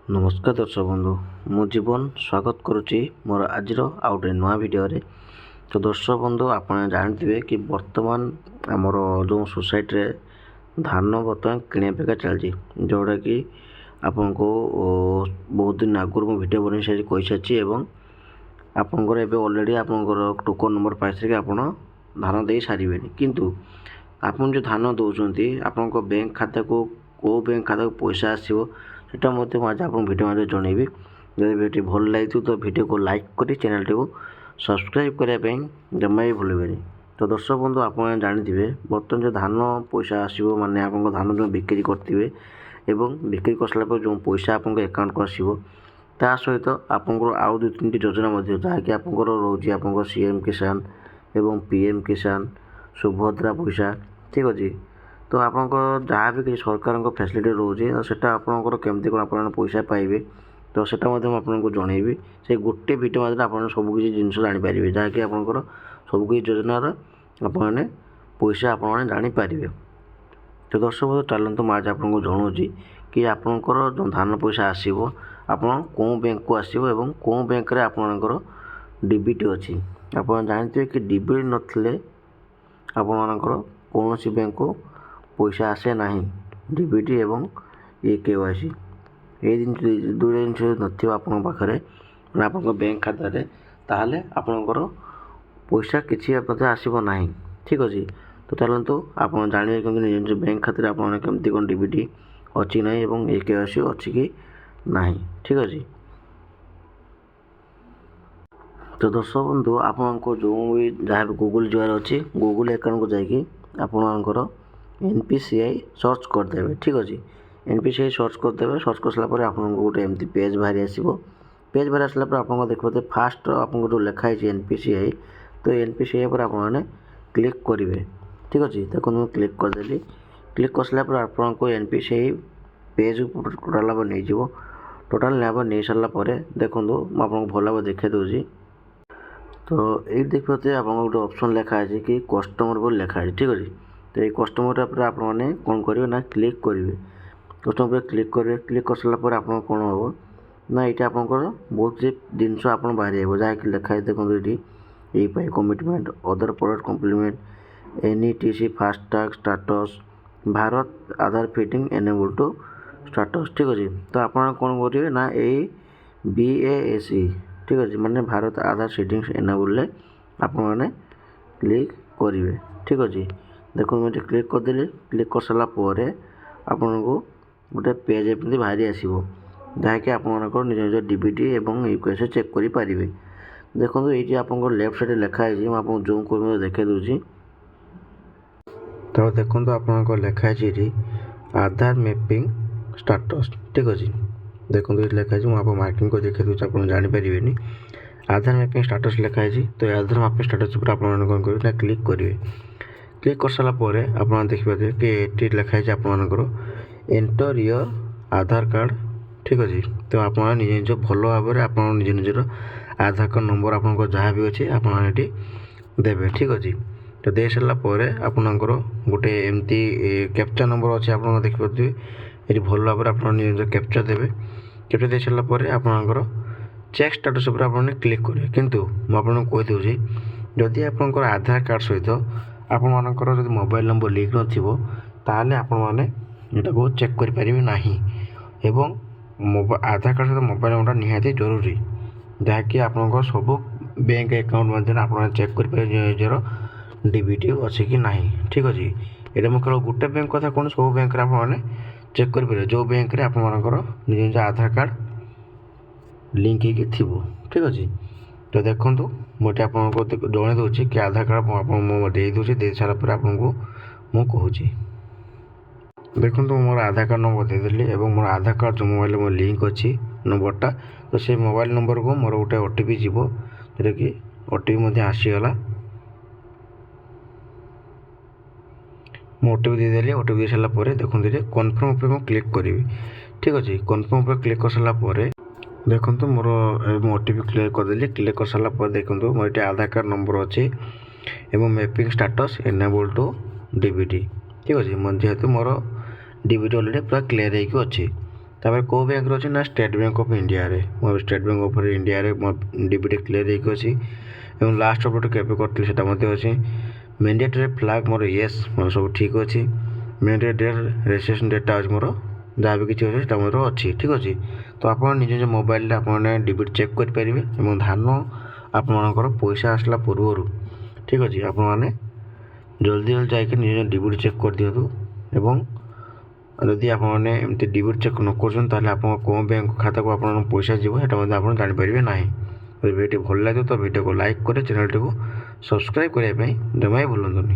नमस्कार दर्शक बंधु मु जीवन स्वागत करुच्ची मोर आज आउ गए नुआ भिडियो तो दर्शक बंधु आप जानते कि वर्तमान आमर जो सोसाइटी रे धान बर्तमान किणे बेका चलती जोटा कि आपन को बहुत दिन आगुरी मु भिडियो बन सारी कही सारी एवं आपंकर एवं ऑलरेडी आपंकर टोकन नंबर पाइसे कि आप धान दे सारे किंतु आपन जो धान दौरान आपण बैंक खाता को बैंक खाता को पैसा आसो सेटा मत आज आप भिडियो मध्य जनइबी जब भिडियो भल लगी तो भिडियो को लाइक करी चैनल टी को सब्सक्राइब करने जमा भी भूलें। तो दर्शक बंधु आप जानते बर्तमान जो धान पैसा आसो माने आप धान जो बिक्री करते एवं बिक्री कर सारा जो पैसा आप अकाउंट को आसो ता सहित आपंकर आउ दु तीन योजना जहाँकि आपंकर रोज आप सीएम किसान एवं पीएम किसान सुभद्रा पैसा ठीक अच्छे तो आपंकर जहाँ भी किसी सरकार फैसिलिटी रोचे तो आपंकर केमती कौन आप पैसा पाइबे तो सेटा आपको जनइबी से गोटे भिडियो मध्य आप सबकि जिन जानीपर जहाँकि आपंकर सबकि योजनार आपने पैसा आप जानीपर। तो दर्शक बंधु चलते मुझे आपको जनाऊँगी कि आपंकर जो धान पैसा आसो आप कौ बैंक को आसो एवं कौ बैंक में आपंकर डीबीटी अच्छी आप जानते कि डीबीटी नथिले आपंकर कौन सी बैंक को पैसा आसे ना डीबीटी एवं ये केवाईसी ये दुईटा जिन नथिबा आपन पाखरे आप बैंक खाता रे ताहले आपनकर पैसा किसी आसब ना ठीक अच्छे। तो चलतु आप जानवे कि बैंक खाता आप केमती कौन डीबीटी अच्छी ना एवं ये केवाईसी अच्छी कि ना ठीक अच्छे। तो दर्शक बंधु आपको जो भी जहाँ भी गूगल जवार अच्छी गूगल अकाउंट को जाकि आपणकर एनपीसीआई सर्च करदे ठीक अच्छे। एनपीसीआई सर्च करदे सर्च कर सारापर आपको गोटे एमती पेज बाहरी आसो पेज बाहरी आसला आपको देखते फास्ट आपको जो लिखाई एनपीसीआई तो एनपीसीआई पर आपने क्लिक करेंगे ठीक अच्छे। देखो मुझे क्लिक करदेली क्लिक कर सारापर आपको एनपीसीआई पेज टोटाल भाव नहीं टोटाल नहीं सारापर देखो मुझे आपको भल भाव देखा दूसरी तो ये देखते आप गोटे ऑप्शन लिखाई कि कस्टमर बोल लिखाई ठीक अच्छे। तो ये कस्टमर पर आपने कौन करेंगे ना क्लिक करेंगे कस्टमर पर क्लिक करेंगे क्लिक कर सारापर आप कौन हम ना ये आपंकर बहुत सी जिनस आप बाहर आए जहाँकि लिखाई देखो ये commitment other product complement NETC FASTag status Bharat Aadhaar फिटिंग एनेबल टू स्टाटस ठीक अच्छे। तो आप कौन करेंगे ना ये BASE ठीक अच्छे माने भारत आधार सेटिंग्स एनेबल आप क्लिक करेंगे ठीक अच्छे। देखो मुझे क्लिक करदेली क्लिक कर सारापर आपन को गोटे पेज एमती बाहरी आसो जहाँकि आपंकर निज निज डीबीटी एवं यूकेएस चेक करेंगे। देखो ये आप लेफ्ट साइड लिखाई आपको जूम कर देखा दूसरी तो देखो आप लिखाई आधार मैपिंग स्टाटस ठीक अच्छे। देखो ये लिखाई मुझे मार्किंग को देखा दूसरी आप जानीपर आधार मैपिंग स्टाटस लिखाई तो आधार मैपिंग स्टाटस पर आप कौन करेंगे क्लिक करेंगे क्लिक कर सारापर आप देखिए कि ये लिखाई आपंकर एंटर योर आधार कार्ड ठीक अच्छे। तो आप निज निज भल भाव में आप निज निजर आधार कार्ड नंबर आप जहाँ भी अच्छे आप देवे ठीक अच्छे। तो दे सारापर आपंकर गोटे एमती कैप्चा नंबर अच्छे आप देखिए ये भल भाव में आप निज निज कैप्चा देवे कैप्चा दे सारापर आपंकर चेक स्टाटस पर आपने क्लिक करेंगे किंतु मुझे कहीदे जदि आपंकर आधार कार्ड सहित आपर जो मोबाइल नंबर लिंक नथिबो ताहले आपण मैंने को चेक करें ना एवं आधार कार्ड सहित मोबाइल नंबर निहाती जरूरी जहाँकि आपंकर सब बैंक अकाउंट मध्य आप चेक करें निजर डीबीटी अच्छी कि ना ठीक अच्छे। ये मुझे केवल गोटे बैंक कथा कौन सब बैंक आपने चेक करें जो बैंक में आपंकर निज निज आधार कार्ड लिंक हो ठीक अच्छे। तो देखो मुझे आपको जन दूसरी कि आधार कार्ड दे दूसरी दे सारापर आपको मु कहूँ देखो मोर आधार कार्ड नंबर देदेली और मोर आधार कार्ड जो मोबाइल मो लिंक अच्छी नंबरटा तो से मोबाइल नंबर को मोर गोटे ओटीपी जीवो जोटा कि ओटीपी आसीगला मो ओटीपी देदेली ओटीपी दे सारापर देखो कन्फर्म पर मुझे क्लिक करी ठीक अच्छे। कन्फर्म पर क्लिक कर सारापर देखो मोर ओटीपी क्लिक करदेली क्लिक कर सारापर देखो मोर ये आधार कार्ड नंबर अच्छे एवं mapping status enable to DBT ठीक अच्छे जेहेतु मोर डीबीटी ऑलरेडी पूरा क्लियर होगी अच्छे ତାପରେ କେଉଁ ବ୍ୟାଙ୍କରେ ଅଛି ନା ଷ୍ଟେଟ୍ ବ୍ୟାଙ୍କ ଅଫ୍ ଇଣ୍ଡିଆରେ। ମୋର ଷ୍ଟେଟ୍ ବ୍ୟାଙ୍କ ଅଫ୍ ଇଣ୍ଡିଆରେ ମୋ ଡିବିଟି କ୍ଲିୟର ହେଇକି ଅଛି ଏବଂ ଲାଷ୍ଟ ଅପଡ଼େଟ୍ କେବେ କରିଥିଲି ସେଇଟା ମଧ୍ୟ ଅଛି। ମେଣ୍ଡେଟୋରୀ ଫ୍ଲାଗ୍ ମୋର ୟେସ୍, ମୋର ସବୁ ଠିକ୍ ଅଛି। ମେଣ୍ଡେଟୋରୀ ଡେଟ୍ ରେଜିଷ୍ଟ୍ରେସନ୍ ଡେଟ୍ଟା ଅଛି ମୋର, ଯାହା ବି କିଛି ଅଛି ସେଇଟା ମୋର ଅଛି, ଠିକ୍ ଅଛି। ତ ଆପଣ ନିଜ ନିଜ ମୋବାଇଲରେ ଆପଣମାନେ ଡିବିଟ୍ ଚେକ୍ କରିପାରିବେ ଏବଂ ଧାନ ଆପଣମାନଙ୍କର ପଇସା ଆସିଲା ପୂର୍ବରୁ, ଠିକ୍ ଅଛି, ଆପଣମାନେ ଜଲ୍ଦି ଯାଇକି ନିଜ ଡିବିଟ୍ ଚେକ୍ କରିଦିଅନ୍ତୁ। ଏବଂ ଯଦି ଆପଣମାନେ ଏମିତି ଡିବିଟ୍ ଚେକ୍ ନ କରୁଛନ୍ତି ତାହେଲେ ଆପଣଙ୍କ କେଉଁ ବ୍ୟାଙ୍କ ଖାତାକୁ ଆପଣଙ୍କ ପଇସା ଯିବ ସେଇଟା ମଧ୍ୟ ଆପଣ ଜାଣିପାରିବେ ନାହିଁ। ଯଦି ଭିଡ଼ିଓ ଭଲ ଲାଗିବ ତ ଭିଡ଼ିଓକୁ ଲାଇକ୍ କରି ଚ୍ୟାନେଲଟିକୁ ସବସ୍କ୍ରାଇବ୍ କରିବା ପାଇଁ ଜମା ବି ଭୁଲନ୍ତୁନି।